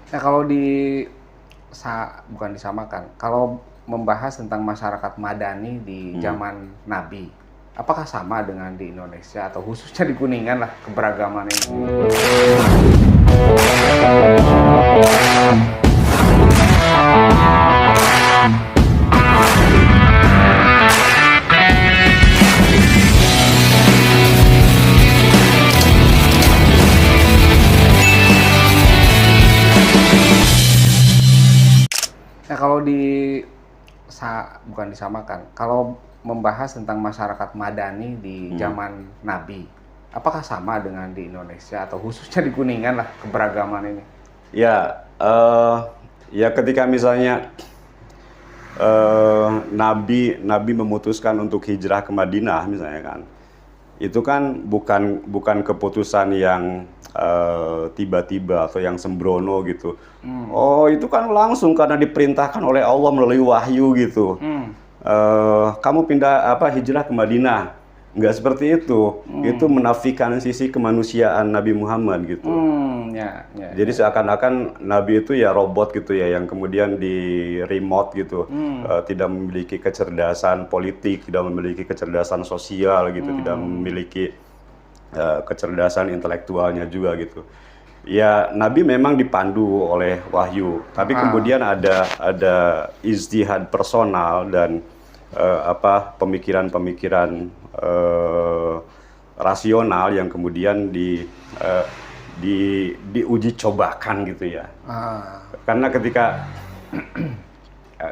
Nah, bukan disamakan, kalau membahas tentang masyarakat Madani di Hmm. zaman Nabi, apakah sama dengan di Indonesia atau khususnya di Kuningan lah keberagaman ini? Nah, bukan disamakan, kalau membahas tentang masyarakat Madani di Hmm. zaman Nabi, apakah sama dengan di Indonesia atau khususnya di Kuningan lah keberagaman ini? Ya, ya ketika misalnya Nabi memutuskan untuk hijrah ke Madinah misalnya kan, itu kan bukan keputusan yang tiba-tiba atau yang sembrono gitu. Oh, itu kan langsung karena diperintahkan oleh Allah melalui wahyu gitu. Kamu pindah hijrah ke Madinah. Nggak seperti itu. Itu menafikan sisi kemanusiaan Nabi Muhammad gitu. Jadi seakan-akan Nabi itu ya robot gitu ya, yang kemudian di remote gitu, tidak memiliki kecerdasan politik, tidak memiliki kecerdasan sosial gitu, tidak memiliki kecerdasan intelektualnya juga gitu. Ya Nabi memang dipandu oleh wahyu, tapi kemudian ada ijtihad personal dan pemikiran-pemikiran rasional yang kemudian diuji cobakan gitu ya. Karena ketika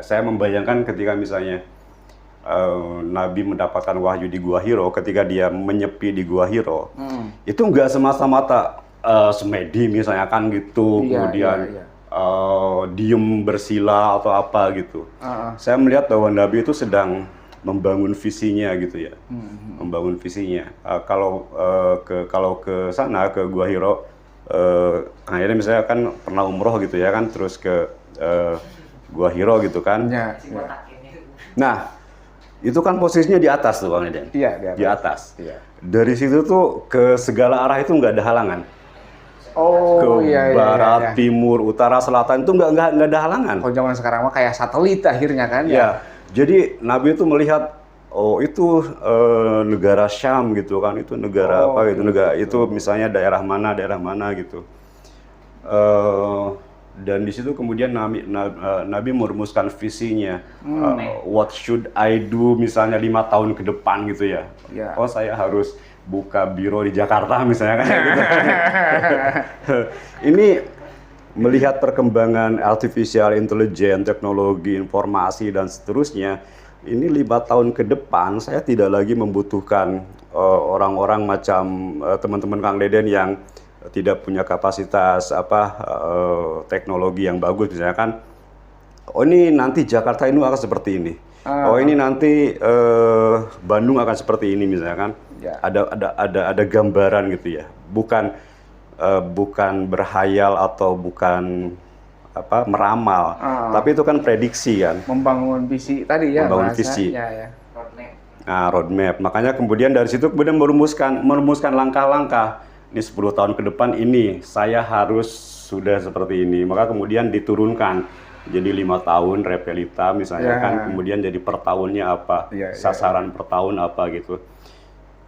saya membayangkan ketika misalnya Nabi mendapatkan wahyu di Gua Hiro, ketika dia menyepi di Gua Hiro, itu nggak semata-mata semedi misalnya kan gitu, kemudian diem bersila atau apa gitu. Saya melihat bahwa Nabi itu sedang membangun visinya gitu ya, membangun visinya. Kalau ke sana ke Gua Hiro, akhirnya misalnya kan pernah umroh gitu ya kan, terus ke Gua Hiro gitu kan. Nah, itu kan posisinya di atas tuh Bang Eden. Iya, di atas. Iya. Dari situ tuh ke segala arah itu nggak ada halangan. Oh, Ke barat, timur, utara, selatan itu nggak ada halangan. Kalau zaman sekarang mah kayak satelit akhirnya kan ya. Jadi Nabi itu melihat, oh itu negara Syam gitu kan, itu negara apa gitu, negara itu misalnya daerah mana gitu. Dan di situ kemudian Nabi merumuskan visinya, what should I do misalnya 5 tahun ke depan gitu ya. Oh saya harus buka biro di Jakarta misalnya kan gitu. Ini melihat perkembangan artificial intelligence, teknologi informasi dan seterusnya, ini 5 tahun ke depan saya tidak lagi membutuhkan orang-orang macam teman-teman Kang Deden yang tidak punya kapasitas teknologi yang bagus misalnya kan. Oh ini nanti Jakarta ini akan seperti ini. Oh ini nanti Bandung akan seperti ini misalnya kan. Ada gambaran gitu ya. Bukan berhayal atau bukan meramal, tapi itu kan prediksi kan. Membangun visi tadi ya. Membangun visi. Nah, roadmap. Makanya kemudian dari situ kemudian merumuskan langkah-langkah. Ini 10 tahun ke depan ini saya harus sudah seperti ini. Maka kemudian diturunkan jadi 5 tahun repelita misalnya kan, kemudian jadi per tahunnya apa, sasaran per tahun apa gitu.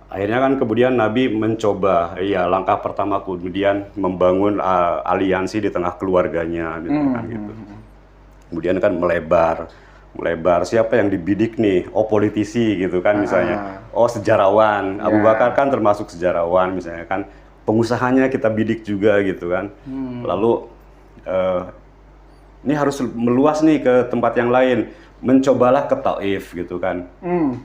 Akhirnya kan kemudian Nabi mencoba, langkah pertama kemudian membangun aliansi di tengah keluarganya misalkan gitu. Kemudian kan melebar. Siapa yang dibidik nih? Oh politisi gitu kan misalnya. Oh sejarawan. Abu Bakar kan termasuk sejarawan misalnya kan. Pengusahanya kita bidik juga gitu kan. Lalu ini harus meluas nih ke tempat yang lain. Mencobalah ke Taif gitu kan.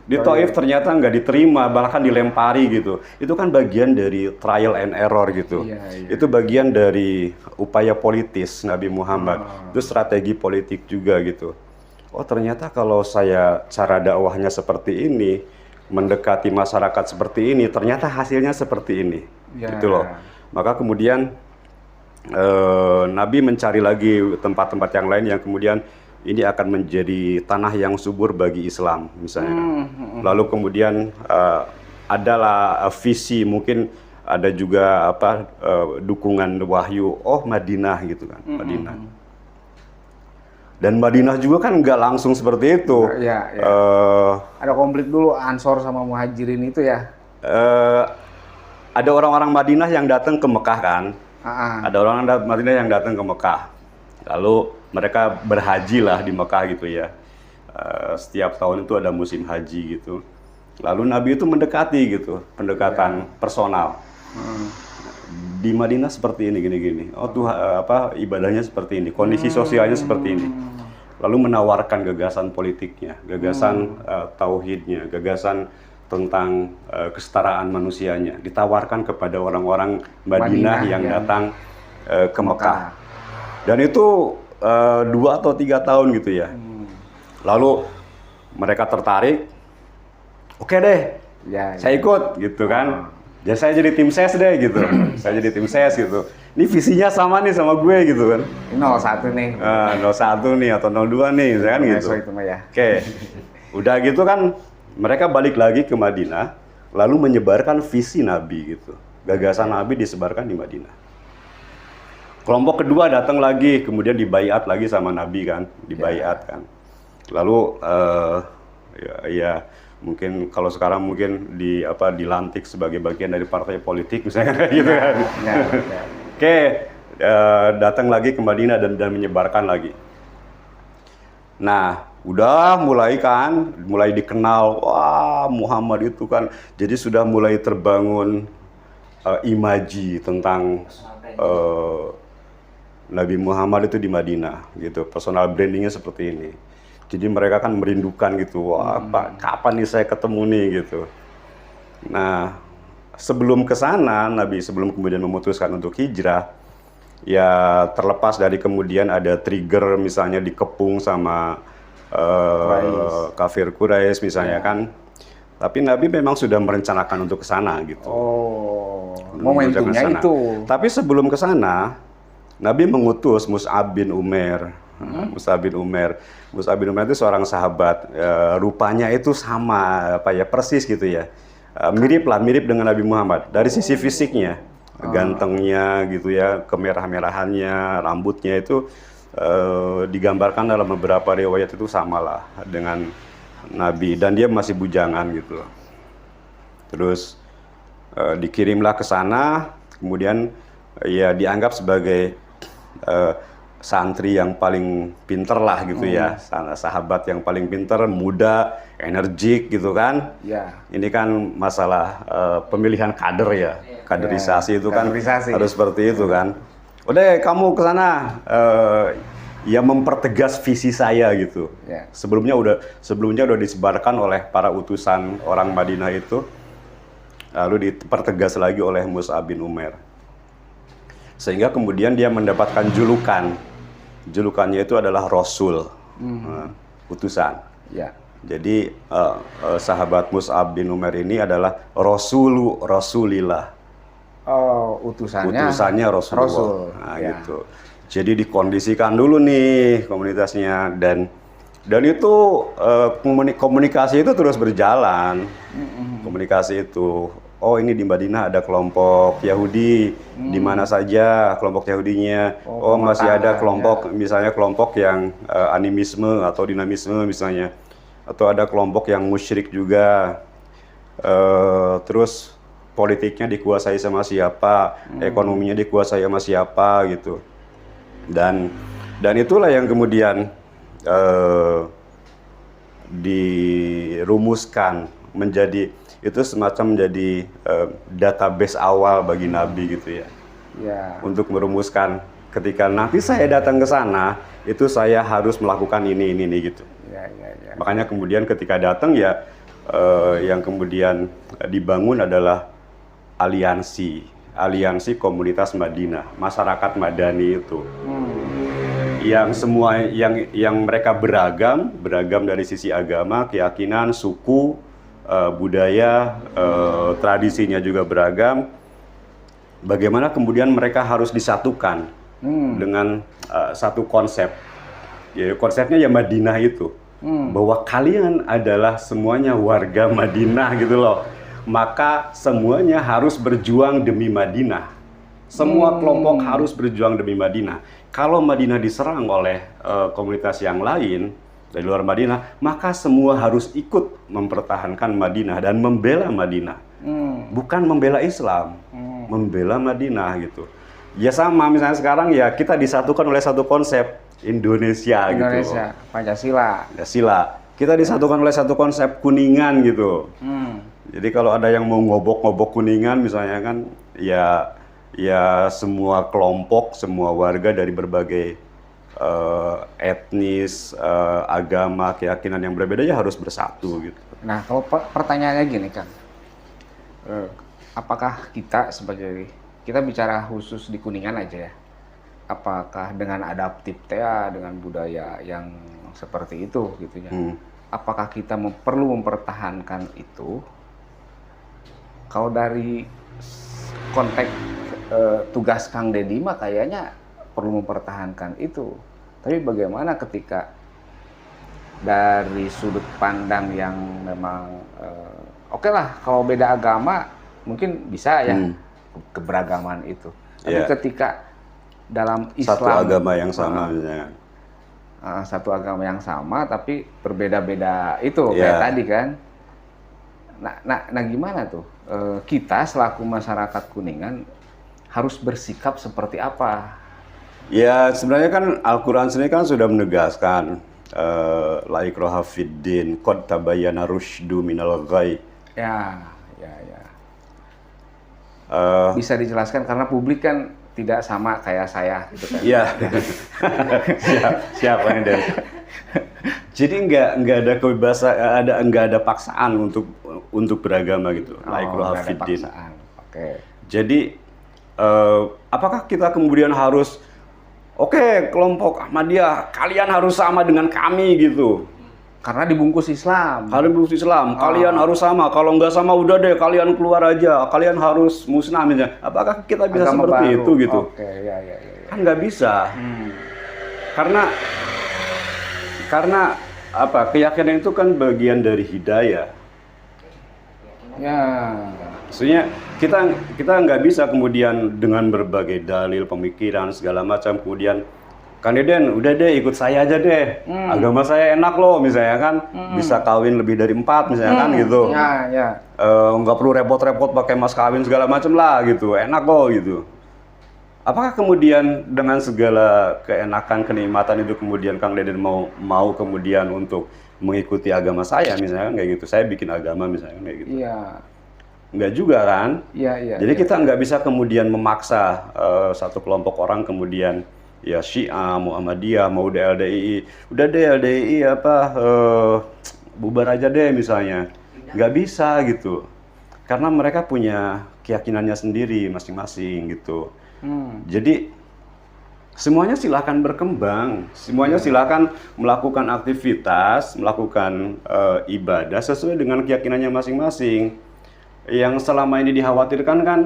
Di Taif ternyata nggak diterima, bahkan dilempari gitu. Itu kan bagian dari trial and error gitu. Itu bagian dari upaya politis Nabi Muhammad. Itu strategi politik juga gitu. Oh ternyata kalau saya cara dakwahnya seperti ini, mendekati masyarakat seperti ini, ternyata hasilnya seperti ini, gitu loh. Maka kemudian Nabi mencari lagi tempat-tempat yang lain yang kemudian ini akan menjadi tanah yang subur bagi Islam, misalnya. Lalu kemudian adalah visi mungkin ada juga apa dukungan wahyu, oh Madinah gitu kan, Madinah. Dan Madinah juga kan nggak langsung seperti itu. Ya. Ada konflik dulu Ansor sama Muhajirin itu ya. Ada orang-orang Madinah yang datang ke Mekah kan. Ada orang Madinah yang datang ke Mekah. Lalu mereka berhaji lah di Mekah gitu ya. Setiap tahun itu ada musim haji gitu. Lalu Nabi itu mendekati gitu, pendekatan personal. Di Madinah seperti ini, gini-gini. Oh Tuhan, ibadahnya seperti ini, kondisi sosialnya seperti ini. Lalu menawarkan gagasan politiknya, gagasan tauhidnya, gagasan tentang kesetaraan manusianya, ditawarkan kepada orang-orang Madinah yang datang ke Mekah. Dan itu 2 atau 3 tahun gitu ya. Lalu mereka tertarik, oke deh, saya ikut gitu kan. Ya saya jadi tim ses deh gitu. Saya jadi tim ses gitu. Ini visinya sama nih sama gue gitu kan. 01 nih. 01 nih atau 02 nih, kan gitu. Itu mah ya. Oke. Udah gitu kan mereka balik lagi ke Madinah lalu menyebarkan visi Nabi gitu. Gagasan Nabi disebarkan di Madinah. Kelompok kedua datang lagi, kemudian dibaiat lagi sama Nabi kan, dibaiat kan. Lalu ya mungkin kalau sekarang mungkin dilantik sebagai bagian dari partai politik misalnya gitu kan. Oke, datang lagi ke Madinah dan menyebarkan lagi. Nah, udah mulai dikenal, wah Muhammad itu kan, jadi sudah mulai terbangun imaji tentang Nabi Muhammad itu di Madinah gitu, personal brandingnya seperti ini. Jadi mereka kan merindukan gitu, wah Pak, kapan nih saya ketemu nih gitu. Nah, sebelum ke sana, Nabi sebelum kemudian memutuskan untuk hijrah, ya terlepas dari kemudian ada trigger misalnya dikepung sama kafir Quraisy misalnya kan. Tapi Nabi memang sudah merencanakan untuk ke sana gitu. Momentumnya itu. Tapi sebelum ke sana, Nabi mengutus Mus'ab bin Umair. Mus'ab bin Umair itu seorang sahabat, rupanya itu sama persis gitu ya, mirip dengan Nabi Muhammad dari sisi fisiknya, gantengnya gitu ya, kemerah-merahannya, rambutnya itu digambarkan dalam beberapa riwayat itu samalah dengan Nabi, dan dia masih bujangan gitu. Terus dikirimlah ke sana, kemudian ya dianggap sebagai santri yang paling pinter lah gitu ya, sahabat yang paling pinter, muda, energik gitu kan. Ini kan masalah pemilihan kader ya, kaderisasi itu kan harus seperti itu kan. Udah kamu ke sana, ya mempertegas visi saya gitu. Sebelumnya udah disebarkan oleh para utusan orang Madinah itu, lalu dipertegas lagi oleh Mus'ab bin Umair. Sehingga kemudian dia mendapatkan julukannya itu adalah Rasul, utusan. Jadi sahabat Mus'ab bin Umair ini adalah Rasulillah. Utusannya Rasulullah. Rasul. Nah, gitu. Jadi dikondisikan dulu nih komunitasnya, dan itu komunikasi itu terus berjalan. Komunikasi itu, oh ini di Madinah ada kelompok Yahudi, di mana saja kelompok Yahudinya. Oh masih ada kelompok, misalnya kelompok yang animisme atau dinamisme misalnya. Atau ada kelompok yang musyrik juga. Terus politiknya dikuasai sama siapa, ekonominya dikuasai sama siapa gitu. Dan itulah yang kemudian dirumuskan menjadi, itu semacam menjadi database awal bagi Nabi gitu ya. Untuk merumuskan ketika nanti saya datang ke sana, itu saya harus melakukan ini gitu. Makanya kemudian ketika datang ya yang kemudian dibangun adalah aliansi komunitas Madinah, masyarakat Madani itu. Yang semua yang mereka beragam dari sisi agama, keyakinan, suku, budaya, tradisinya juga beragam. Bagaimana kemudian mereka harus disatukan dengan satu konsep. Ya, konsepnya ya Madinah itu. Bahwa kalian adalah semuanya warga Madinah gitu loh. maka semuanya harus berjuang demi Madinah. Semua kelompok harus berjuang demi Madinah. Kalau Madinah diserang oleh komunitas yang lain dari luar Madinah, maka semua harus ikut mempertahankan Madinah dan membela Madinah. Bukan membela Islam, membela Madinah gitu. Ya sama, misalnya sekarang ya kita disatukan oleh satu konsep Indonesia gitu. Pancasila. Kita disatukan oleh satu konsep Kuningan gitu. Jadi kalau ada yang mau ngobok-ngobok Kuningan misalnya kan, ya semua kelompok, semua warga dari berbagai etnis, agama, keyakinan yang berbeda ya harus bersatu gitu. Nah, kalau pertanyaannya gini kan, apakah kita bicara khusus di Kuningan aja ya, apakah dengan adaptif dengan budaya yang seperti itu gitu ya, apakah kita perlu mempertahankan itu? Kalau dari konteks tugas Kang Deddy mah kayaknya perlu mempertahankan itu. Tapi bagaimana ketika dari sudut pandang yang memang oke lah, kalau beda agama mungkin bisa ya keberagaman itu. Tapi ketika dalam Islam satu agama yang sama misalnya. Satu agama yang sama tapi berbeda-beda itu kayak tadi kan. Nah gimana tuh kita selaku masyarakat Kuningan harus bersikap seperti apa? Ya sebenarnya kan Al-Quran sendiri kan sudah menegaskan la ikraha fiddin qad tabayyana rusydu minal ghai. Ya. Bisa dijelaskan karena publik kan tidak sama kayak saya gitu kan. Iya. Siapa nih Dan? Jadi nggak ada kebebasan, nggak ada paksaan untuk beragama gitu. La ikraha fiddin. Oke. Jadi apakah kita kemudian harus kelompok Ahmadiyah kalian harus sama dengan kami gitu? Karena dibungkus Islam. Kalian harus sama. Kalau nggak sama udah deh kalian keluar aja. Kalian harus musnah misalnya. Apakah kita bisa agama seperti baru itu gitu? Ya. Kan nggak bisa. Karena apa? Keyakinan itu kan bagian dari hidayah. Ya. Maksudnya kita nggak bisa kemudian dengan berbagai dalil, pemikiran segala macam kemudian Kang Deden, udah deh ikut saya aja deh. Agama saya enak loh misalnya kan. Bisa kawin lebih dari 4 misalnya kan gitu. Ya. Nggak perlu repot-repot pakai mas kawin segala macam lah gitu. Enak kok gitu. Apakah kemudian dengan segala keenakan, kenikmatan itu kemudian Kang Deden mau kemudian untuk mengikuti agama saya misalnya kan kayak gitu. Saya bikin agama misalnya kayak gitu. Iya. Nggak juga kan? Iya. Jadi kita nggak bisa kemudian memaksa satu kelompok orang kemudian ya Syiah, Muhammadiyah, mau LDII, udah deh LDII bubar aja deh misalnya, nggak bisa gitu, karena mereka punya keyakinannya sendiri masing-masing gitu. Jadi semuanya silakan berkembang, semuanya silakan melakukan aktivitas, melakukan ibadah sesuai dengan keyakinannya masing-masing. Yang selama ini dikhawatirkan kan,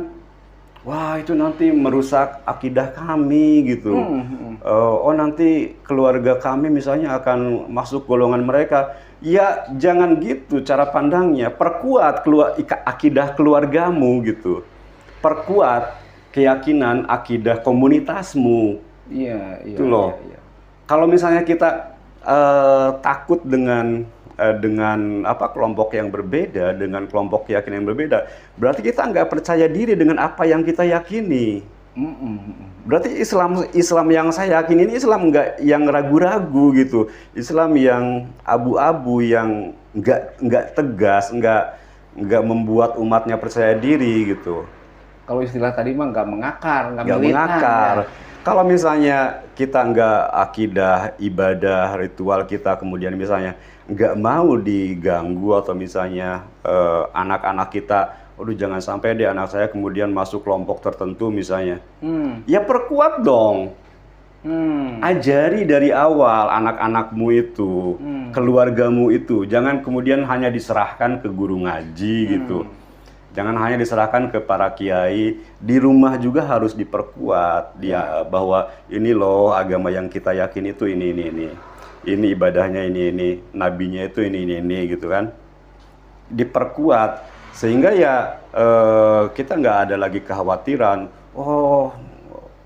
wah itu nanti merusak akidah kami gitu. Nanti keluarga kami misalnya akan masuk golongan mereka. Ya jangan gitu cara pandangnya. Perkuat akidah keluargamu gitu. Perkuat keyakinan akidah komunitasmu. Iya. Itu loh. Iya. Kalau misalnya kita takut dengan kelompok yang berbeda, dengan kelompok keyakinan yang berbeda, berarti kita nggak percaya diri dengan apa yang kita yakini. Berarti Islam yang saya yakini ini Islam nggak yang ragu-ragu gitu, Islam yang abu-abu, yang nggak tegas, nggak membuat umatnya percaya diri gitu. Kalau istilah tadi mah nggak mengakar, nggak mengakar. Ya. Kalau misalnya kita nggak akidah, ibadah, ritual kita kemudian misalnya nggak mau diganggu atau misalnya anak-anak kita, aduh jangan sampai deh anak saya kemudian masuk kelompok tertentu misalnya. Ya perkuat dong. Ajari dari awal anak-anakmu itu, keluargamu itu. Jangan kemudian hanya diserahkan ke guru ngaji gitu. Jangan hanya diserahkan ke para kiai, di rumah juga harus diperkuat dia bahwa ini loh agama yang kita yakin itu ini. Ini ibadahnya ini, nabinya itu ini gitu kan. Diperkuat Sehingga ya kita nggak ada lagi kekhawatiran, oh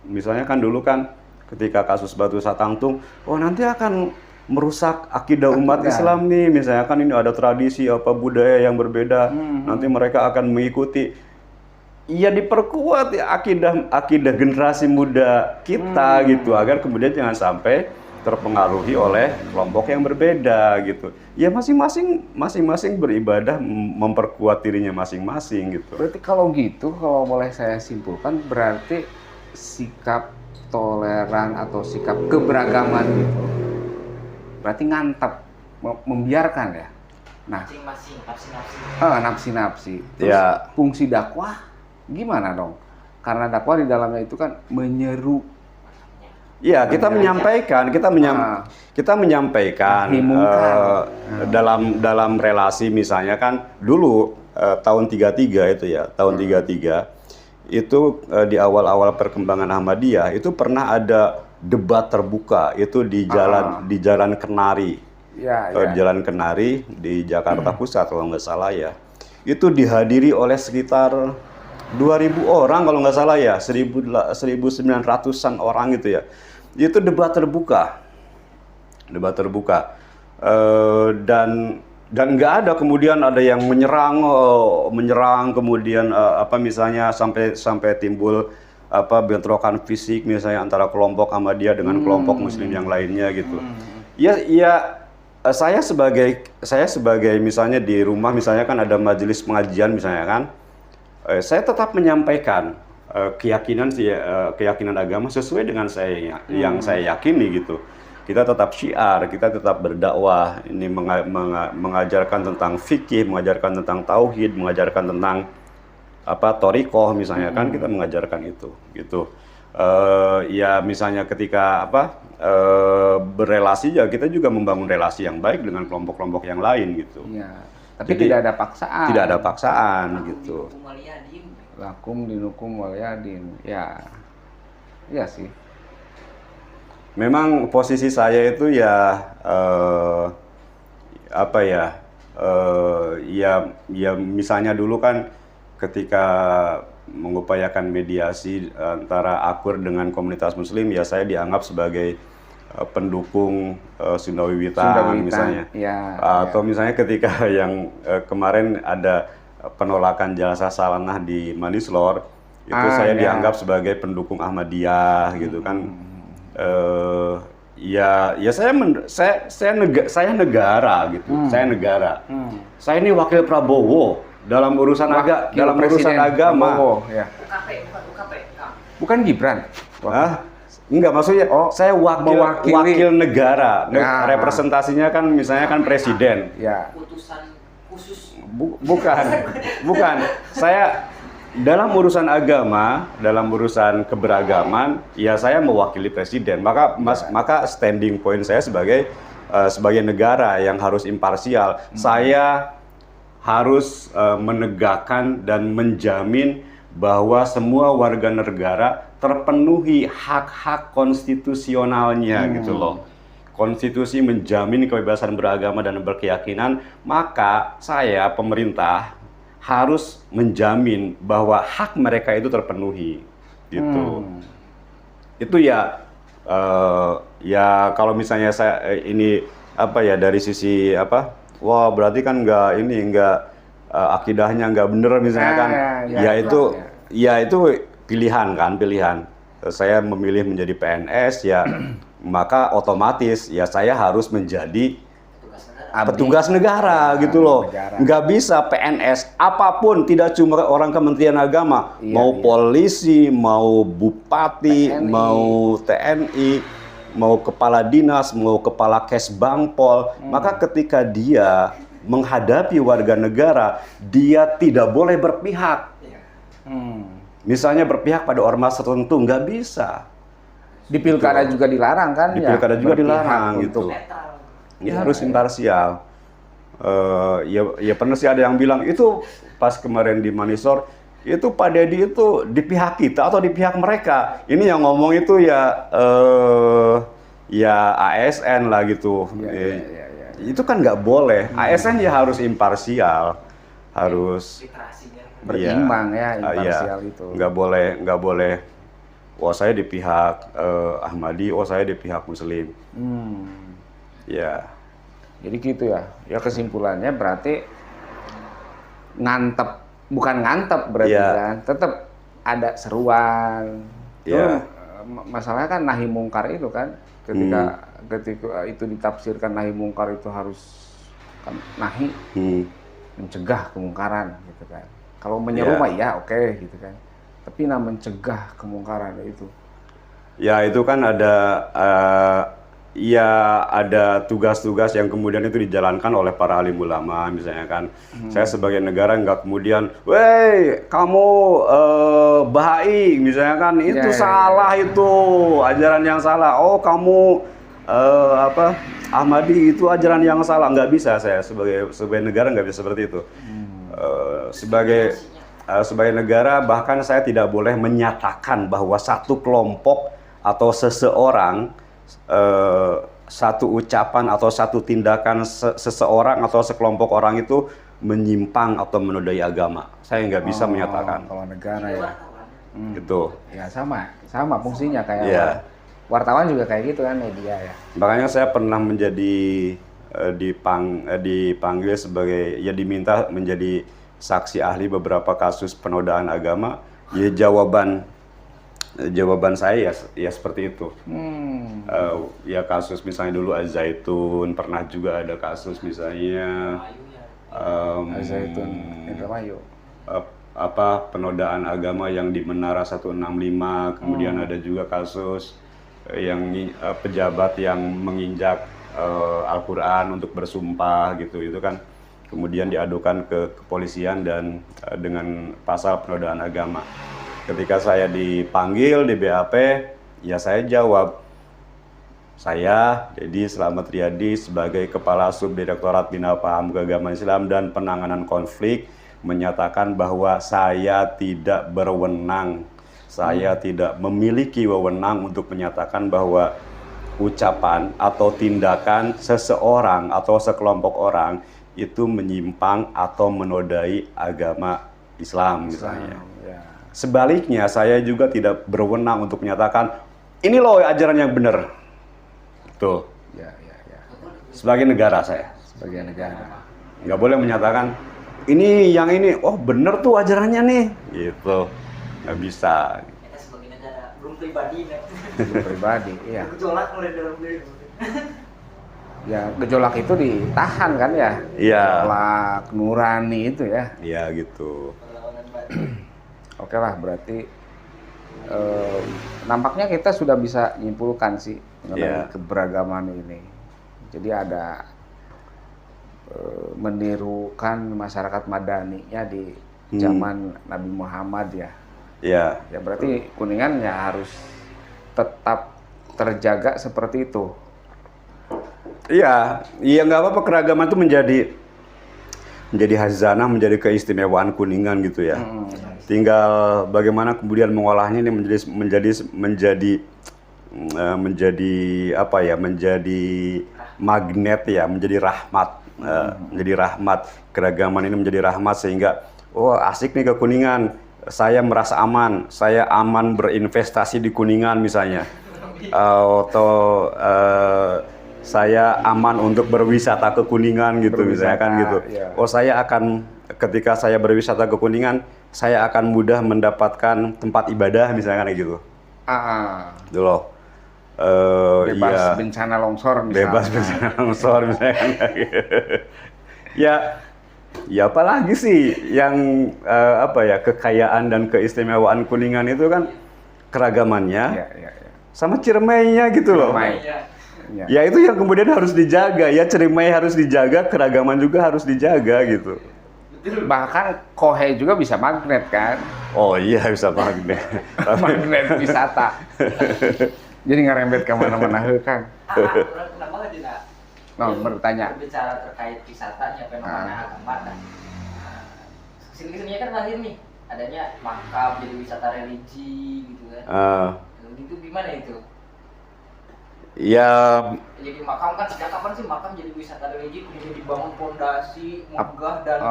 misalnya kan dulu kan ketika kasus Batu Satangtung, oh nanti akan merusak akidah umat Islam nih, misalnya kan ini ada tradisi apa budaya yang berbeda, nanti mereka akan mengikuti. Ya diperkuat ya akidah generasi muda kita gitu, agar kemudian jangan sampai terpengaruhi oleh kelompok yang berbeda gitu. Ya masing-masing beribadah memperkuat dirinya masing-masing gitu. Berarti kalau gitu, kalau boleh saya simpulkan, berarti sikap toleran atau sikap keberagaman gitu, berarti ngantap, membiarkan ya. Nah, nafsi-nafsi. Terus ya, fungsi dakwah gimana dong? Karena dakwah di dalamnya itu kan menyeru. Ya, kita menyampaikan dalam relasi, misalnya kan dulu tahun 33 itu ya, tahun 33 itu di awal-awal perkembangan Ahmadiyah itu pernah ada debat terbuka itu di Jalan Kenari. Di Jalan Kenari di Jakarta Pusat kalau nggak salah ya. Itu dihadiri oleh sekitar 2.000 orang kalau nggak salah ya, 1.900-an orang gitu ya. Itu debat terbuka, dan nggak ada kemudian ada yang menyerang kemudian misalnya sampai timbul bentrokan fisik misalnya antara kelompok Ahmadiyah dengan kelompok Muslim yang lainnya gitu. Saya sebagai misalnya di rumah misalnya kan ada majelis pengajian misalnya kan. Saya tetap menyampaikan keyakinan agama sesuai dengan yang saya yakini gitu. Kita tetap syiar, kita tetap berdakwah, ini mengajarkan tentang fikih, mengajarkan tentang tauhid, mengajarkan tentang thoriqoh misalnya kan, kita mengajarkan itu gitu. Ya misalnya ketika berelasi ya kita juga membangun relasi yang baik dengan kelompok-kelompok yang lain gitu. Ya. Tapi jadi, tidak ada paksaan. Tidak ada paksaan gitu. Lakum dinukum waliyadin. Ya. Iya sih. Memang posisi saya itu ya ya misalnya dulu kan ketika mengupayakan mediasi antara Akur dengan komunitas muslim ya saya dianggap sebagai pendukung Sunda Wiwitan misalnya, atau misalnya ketika yang kemarin ada penolakan jasa salanah di Manislor, itu saya dianggap sebagai pendukung Ahmadiyah gitu kan. Saya negara gitu, saya negara. Saya ini wakil Prabowo dalam urusan agama. Ya. Bukan Gibran. Enggak, maksudnya saya wakil negara. Representasinya kan misalnya kan presiden. Ya. Putusan khusus. Bukan. Saya dalam urusan agama, dalam urusan keberagaman, ya saya mewakili presiden. Maka standing point saya sebagai negara yang harus imparsial. Saya harus menegakkan dan menjamin bahwa semua warga negara terpenuhi hak-hak konstitusionalnya gitu loh. Konstitusi menjamin kebebasan beragama dan berkeyakinan, maka saya pemerintah harus menjamin bahwa hak mereka itu terpenuhi gitu. Itu ya kalau misalnya saya ini dari sisi wah berarti kan akidahnya nggak bener misalnya kan, itu pilihan. Saya memilih menjadi PNS ya, maka otomatis ya saya harus menjadi petugas negara gitu loh. Nggak bisa PNS apapun, tidak cuma orang Kementerian Agama, polisi, mau bupati, mau TNI, mau kepala dinas, mau kepala Kesbangpol, maka ketika dia menghadapi warga negara, dia tidak boleh berpihak. Misalnya berpihak pada ormas tertentu, nggak bisa. Di pilkada juga dilarang kan? Di pilkada juga dilarang gitu. Ya harus imparsial. Ya pernah sih ada yang bilang itu pas kemarin di Manislor, itu Pak Deddy itu di pihak kita atau di pihak mereka. Ini yang ngomong itu ya ASN lah gitu. Itu kan nggak boleh. ASN ya harus imparsial. harus berimbang ya, iya, imparsial itu. Nggak boleh. Oh saya di pihak Ahmadi, oh saya di pihak Muslim. Ya. Jadi gitu ya. Ya kesimpulannya berarti bukan ngantep berarti kan. Tetap ada seruan. Masalahnya kan nahi mungkar itu kan. Ketika itu ditafsirkan nahi mungkar itu harus kan nahi mencegah kemungkaran gitu kan. Kalau menyeru mah ya oke, gitu kan. Tapi mencegah kemungkaran itu. Ya itu kan ada tugas-tugas yang kemudian itu dijalankan oleh para alim ulama misalnya kan. Saya sebagai negara nggak kemudian, "Weh, kamu Bahai," misalnya kan, itu salah itu, ajaran yang salah. Oh, kamu Ahmadi itu ajaran yang salah. Nggak bisa, saya sebagai negara nggak bisa seperti itu. Sebagai negara bahkan saya tidak boleh menyatakan bahwa satu kelompok atau seseorang, satu ucapan atau satu tindakan seseorang atau sekelompok orang itu menyimpang atau menodai agama. Saya nggak bisa menyatakan. Kalau negara ya. Gitu. Ya sama fungsinya kayak wartawan juga kayak gitu kan, media ya. Makanya saya pernah menjadi dipanggil sebagai, ya diminta menjadi saksi ahli beberapa kasus penodaan agama. Ya jawaban saya ya seperti itu. Ya kasus misalnya dulu Az-Zaitun, pernah juga ada kasus misalnya Az-Zaitun Indramayu. Penodaan agama yang di Menara 165, kemudian ada juga kasus yang pejabat yang menginjak Al-Quran untuk bersumpah gitu, itu kan kemudian diadukan ke kepolisian dan dengan pasal penodaan agama. Ketika saya dipanggil di BAP, ya saya jawab, saya Dedi Slamet Riyadi sebagai Kepala Subdirektorat Bina Paham Keagamaan Islam dan Penanganan Konflik menyatakan bahwa saya tidak berwenang, saya tidak memiliki wewenang untuk menyatakan bahwa ucapan atau tindakan seseorang atau sekelompok orang itu menyimpang atau menodai agama Islam misalnya. Sebaliknya, saya juga tidak berwenang untuk menyatakan ini loh ajaran yang benar. Tuh. Sebagai negara saya. Sebagai negara. Nggak boleh menyatakan ini yang ini, oh bener tuh ajarannya nih. Gitu. Nggak bisa. Kita sebagai negara, belum pribadi. Belum pribadi, iya. Gejolak mulai dalam diri. Ya, gejolak itu ditahan kan ya? Iya. Gejolak nurani itu ya. Iya gitu. Perlawanan batin. Oke lah, berarti nampaknya kita sudah bisa menyimpulkan sih mengenai keberagaman ini. Jadi ada menirukan masyarakat madaninya di zaman Nabi Muhammad ya. Iya. Ya berarti Kuningan ya harus tetap terjaga seperti itu. Iya, nggak apa-apa, keragaman itu menjadi hazanah, menjadi keistimewaan Kuningan gitu ya. Tinggal bagaimana kemudian mengolahnya ini menjadi apa ya? Menjadi magnet ya, menjadi rahmat, menjadi rahmat. Keragaman ini menjadi rahmat sehingga asik nih ke Kuningan. Saya merasa aman, saya aman berinvestasi di Kuningan misalnya, atau saya aman untuk berwisata ke Kuningan gitu, misalnya kan gitu. Ya. Saya akan, ketika saya berwisata ke Kuningan, saya akan mudah mendapatkan tempat ibadah misalnya kan gitu. Gitu loh. Bebas bencana longsor misalnya. Bebas bencana longsor misalnya kan gitu. Ya apalagi sih yang kekayaan dan keistimewaan Kuningan itu kan keragamannya, sama Ciremainya gitu loh. Ya itu yang kemudian harus dijaga ya, Ciremai harus dijaga, keragaman juga harus dijaga gitu. Bahkan Kohe juga bisa magnet kan? Oh iya bisa magnet. Magnet wisata. Jadi ngerembet ke mana-mana kan? Kenapa nggak tidak? Bertanya. Berbicara terkait wisatanya fenomena agama kan. Kesini-kesininya kan lahir nih, adanya makam jadi wisata religi gitu kan. Itu gimana itu? Ya, Jadi makam kan sejak kapan sih makam jadi wisata religi, kemudian dibangun pondasi megah dan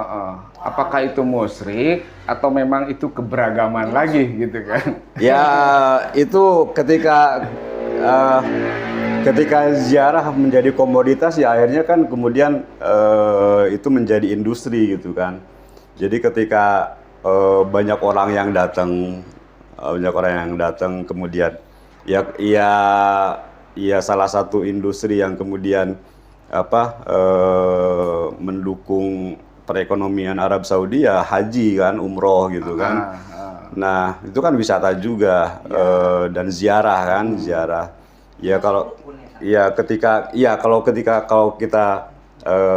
apakah itu musyrik atau memang itu keberagaman lagi gitu kan? ya itu ketika ziarah menjadi komoditas ya akhirnya kan kemudian itu menjadi industri gitu kan. Jadi ketika banyak orang yang datang kemudian ya salah satu industri yang kemudian mendukung perekonomian Arab Saudi ya haji kan, umroh gitu kan. Nah, itu kan wisata juga dan ziarah kan, ziarah. Ya kalau kalau kita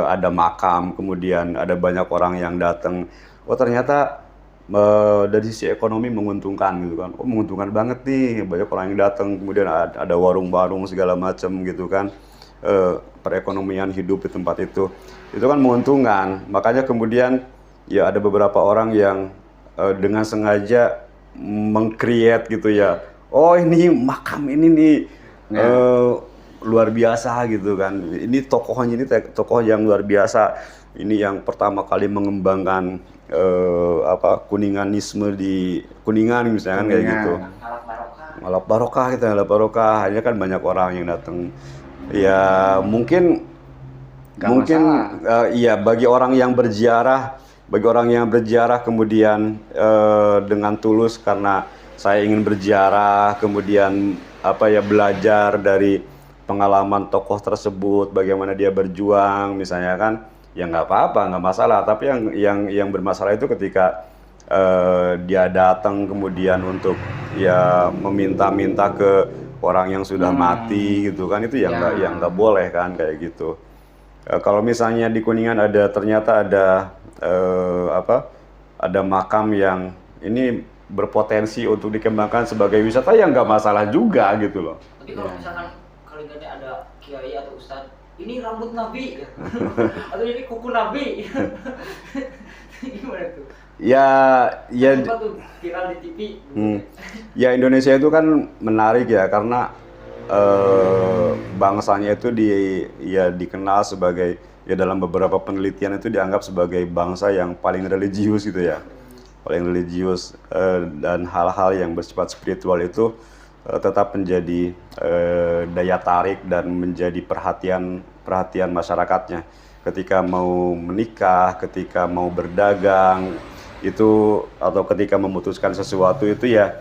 ada makam kemudian ada banyak orang yang datang, oh ternyata dari sisi ekonomi menguntungkan gitu kan. Oh, menguntungkan banget nih, banyak orang yang datang, kemudian ada warung-warung segala macam gitu kan. Perekonomian hidup di tempat itu kan menguntungkan. Makanya kemudian ya ada beberapa orang yang dengan sengaja meng-create gitu ya. Oh, ini makam ini nih luar biasa gitu kan. Ini tokoh yang luar biasa. Ini yang pertama kali mengembangkan kuninganisme di Kuningan misalnya kan kayak gitu. Malap barokah. Hanya kan banyak orang yang datang. Ya mungkin iya bagi orang yang berziarah kemudian dengan tulus karena saya ingin berziarah kemudian belajar dari pengalaman tokoh tersebut, bagaimana dia berjuang misalnya kan, ya nggak apa-apa, nggak masalah. Tapi yang bermasalah itu ketika dia datang kemudian untuk ya meminta-minta ke orang yang sudah mati gitu kan, itu yang nggak boleh kan kayak gitu. Kalau misalnya di Kuningan ternyata ada makam yang ini berpotensi untuk dikembangkan sebagai wisata, ya nggak masalah juga gitu loh. Tapi kalau misalkan kaligatnya ada kiai atau ustadz, ini rambut nabi atau ini kuku nabi, gimana tuh? Ya tuh viral di TV. Ya Indonesia itu kan menarik ya karena bangsanya itu dikenal sebagai, ya dalam beberapa penelitian itu dianggap sebagai bangsa yang paling religius gitu ya, paling religius, dan hal-hal yang bersifat spiritual itu tetap menjadi daya tarik dan menjadi perhatian masyarakatnya. Ketika mau menikah, ketika mau berdagang itu, atau ketika memutuskan sesuatu itu ya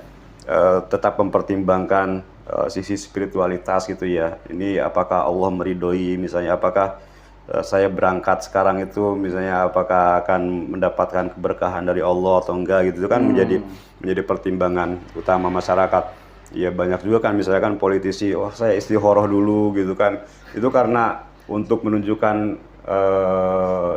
tetap mempertimbangkan sisi spiritualitas gitu ya. Ini apakah Allah meridhoi, misalnya apakah saya berangkat sekarang itu misalnya apakah akan mendapatkan keberkahan dari Allah atau enggak gitu. Itu kan menjadi pertimbangan utama masyarakat. Ya banyak juga kan misalnya kan politisi, oh saya istikharah dulu gitu kan. Itu karena untuk menunjukkan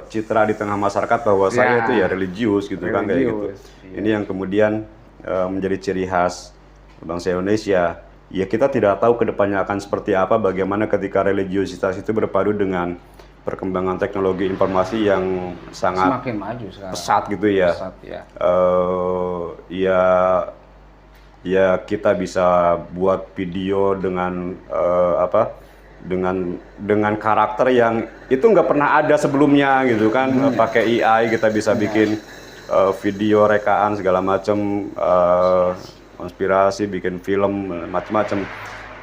citra di tengah masyarakat bahwa saya itu ya religius gitu kan kayak gitu. Ini yang kemudian menjadi ciri khas bangsa Indonesia. Ya kita tidak tahu kedepannya akan seperti apa, bagaimana ketika religiositas itu berpadu dengan perkembangan teknologi informasi yang sangat semakin maju sekarang, pesat gitu ya. Ya kita bisa buat video dengan dengan karakter yang itu nggak pernah ada sebelumnya gitu kan. Pakai AI kita bisa bikin video rekaan segala macam, konspirasi, bikin film macam-macam.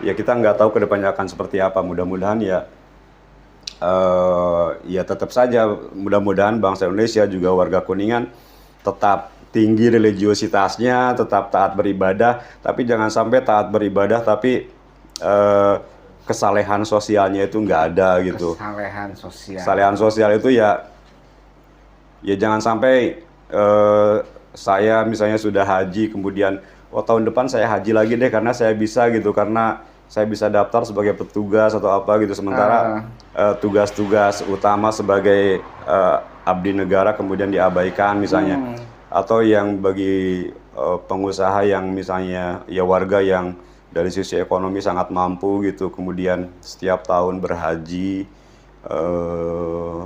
Ya kita nggak tahu kedepannya akan seperti apa. Mudah-mudahan ya tetap saja, mudah-mudahan bangsa Indonesia juga warga Kuningan tetap tinggi religiositasnya, tetap taat beribadah, tapi jangan sampai taat beribadah tapi kesalehan sosialnya itu nggak ada gitu. Kesalehan sosial itu ya jangan sampai saya misalnya sudah haji kemudian tahun depan saya haji lagi deh karena saya bisa gitu, karena saya bisa daftar sebagai petugas atau apa gitu, sementara tugas-tugas utama sebagai abdi negara kemudian diabaikan misalnya. Atau yang bagi pengusaha yang misalnya ya warga yang dari sisi ekonomi sangat mampu gitu, kemudian setiap tahun berhaji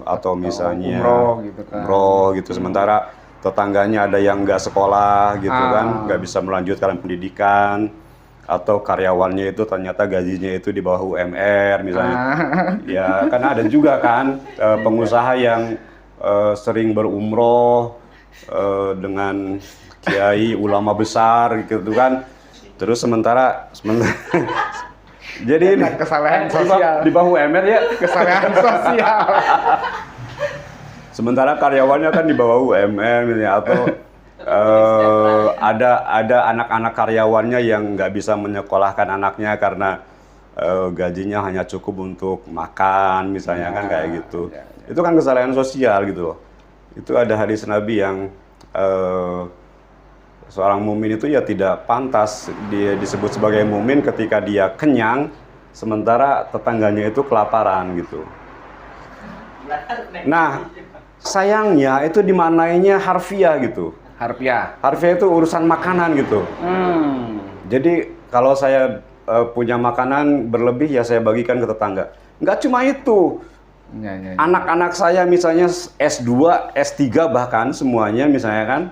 atau misalnya umroh gitu, sementara tetangganya ada yang nggak sekolah gitu kan, nggak bisa melanjutkan pendidikan, atau karyawannya itu ternyata gajinya itu di bawah UMR misalnya. Ya kan ada juga kan pengusaha yang sering berumroh dengan kiai ulama besar gitu kan. Terus sementara jadi kesalahan sosial di bawah UMR ya, kesalahan sosial. Sementara karyawannya kan di bawah UMR misalnya, atau ada anak-anak karyawannya yang nggak bisa menyekolahkan anaknya karena gajinya hanya cukup untuk makan misalnya, kan kayak gitu. Itu kan kesalahan sosial gitu loh. Itu ada hadis Nabi yang seorang mumin itu ya tidak pantas dia disebut sebagai mumin ketika dia kenyang sementara tetangganya itu kelaparan gitu. Nah, sayangnya itu dimaknainya harfiah gitu. Harfiah itu urusan makanan gitu. Jadi kalau saya punya makanan berlebih ya saya bagikan ke tetangga. Nggak cuma itu. Anak-anak saya misalnya S2, S3 bahkan semuanya misalnya kan.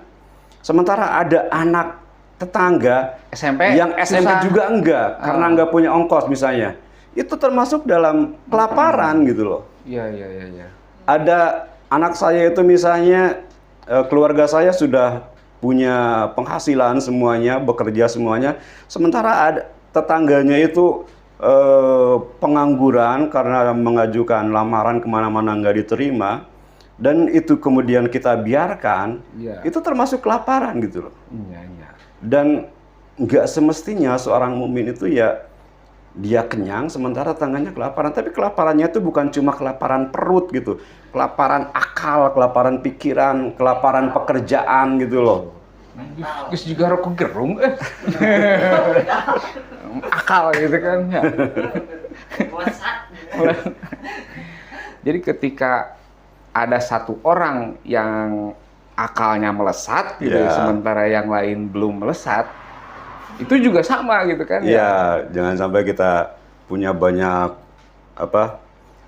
Sementara ada anak tetangga SMP yang SMP susah juga enggak karena enggak punya ongkos misalnya. Itu termasuk dalam kelaparan gitu loh. Iya. Ada anak saya itu misalnya keluarga saya sudah punya penghasilan semuanya, bekerja semuanya, sementara ada tetangganya itu pengangguran karena mengajukan lamaran kemana-mana nggak diterima, dan itu kemudian kita biarkan, itu termasuk kelaparan gitu loh. Dan nggak semestinya seorang mukmin itu ya dia kenyang sementara tangannya kelaparan, tapi kelaparannya itu bukan cuma kelaparan perut gitu, kelaparan akal, kelaparan pikiran, kelaparan pekerjaan gitu loh. Terus juga rokok gerung, akal gitu kan ya. Jadi ketika ada satu orang yang akalnya melesat gitu, sementara yang lain belum melesat, itu juga sama gitu kan ya. Jangan sampai kita punya banyak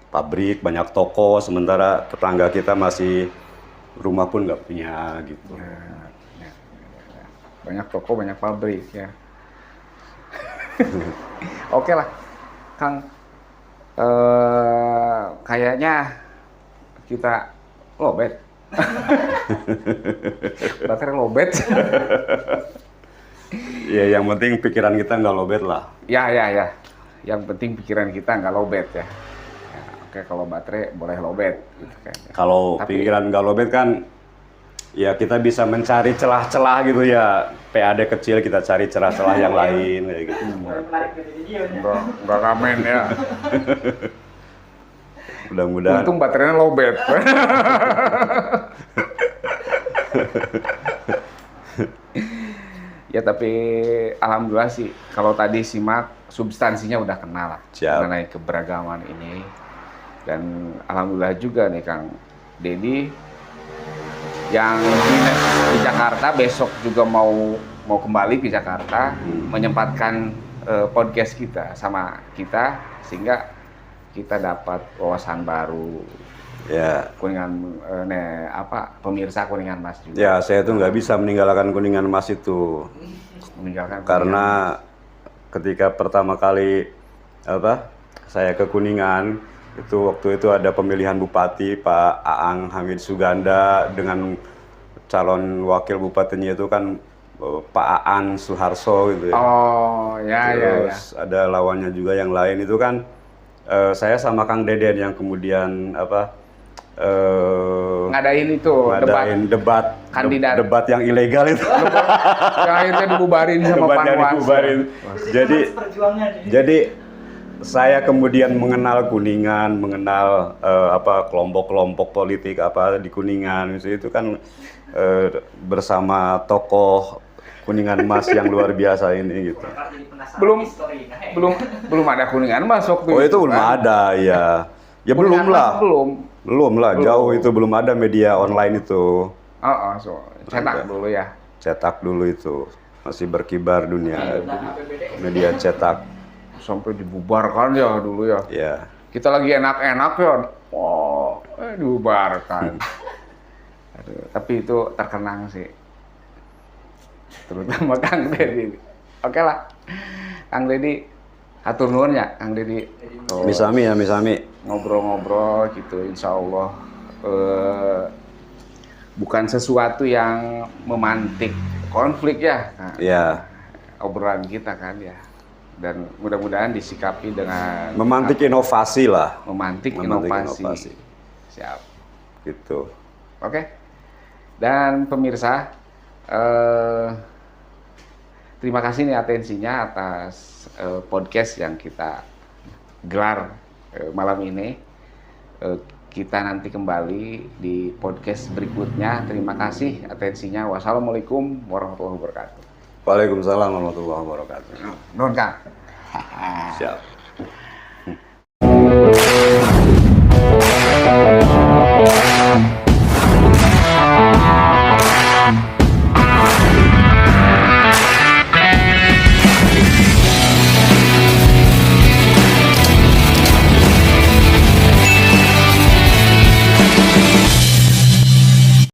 pabrik, banyak toko, sementara tetangga kita masih rumah pun nggak punya gitu. Banyak toko, banyak pabrik ya. Oke lah, Kang. Kayaknya kita lobet. Baterai lobet. Ya, yang penting pikiran kita nggak lobet lah. Ya. Yang penting pikiran kita nggak lobet ya. Oke, kalau baterai boleh lobet. Gitu kan. Kalau pikiran nggak lobet kan, ya kita bisa mencari celah-celah gitu ya. PAD kecil kita cari celah-celah yang lain kayak gitu. Nggak kamen ya. Mudah-mudahan. Untung baterainya lobet. Ya tapi alhamdulillah sih kalau tadi simak substansinya udah kenal lah mengenai keberagaman ini, dan alhamdulillah juga nih Kang Deddy yang di Jakarta besok juga mau kembali ke Jakarta menyempatkan podcast kita sama kita sehingga kita dapat wawasan baru. Ya, Kuningan pemirsa Kuningan Mas juga. Ya, saya tuh nggak bisa meninggalkan Kuningan Mas itu. Karena ketika pertama kali saya ke Kuningan, waktu itu ada pemilihan bupati Pak Aang Hamid Suganda dengan calon wakil bupatinya itu kan Pak Aan Suharso gitu ya. Terus ada lawannya juga yang lain itu kan saya sama Kang Deden yang kemudian ngadain debat kandidat, debat yang ilegal itu. Yang akhirnya dibubarin sama Panwas. Jadi saya kemudian mengenal Kuningan, mengenal kelompok-kelompok politik di Kuningan itu kan bersama tokoh Kuningan Mas yang luar biasa ini gitu. Belum ada Kuningan Mas waktu itu. Itu belum ada ya. Ya belum lah, jauh itu belum ada media online itu. Cetak dulu ya. Cetak dulu itu. Masih berkibar dunia media cetak. Sampai dibubarkan ya dulu ya. Iya. Kita lagi enak-enak ya. Dibubarkan. Tapi itu terkenang sih. Terutama Kang Deddy. Oke lah. Kang Dedi, hatur nuhun ya, Kang Dedi. Misami ya, misami. Ngobrol-ngobrol gitu, insya Allah bukan sesuatu yang memantik konflik ya. Nah, Ya. obrolan kita kan ya. Dan mudah-mudahan disikapi dengan Memantik inovasi lah. memantik Memantik inovasi. Siap. Gitu. Oke. Dan pemirsa, terima kasih nih atensinya atas podcast yang kita gelar malam ini. Kita nanti kembali di podcast berikutnya. Terima kasih atensinya. Wassalamualaikum warahmatullahi wabarakatuh. Waalaikumsalam warahmatullahi wabarakatuh. Nuhun Kang. Siap.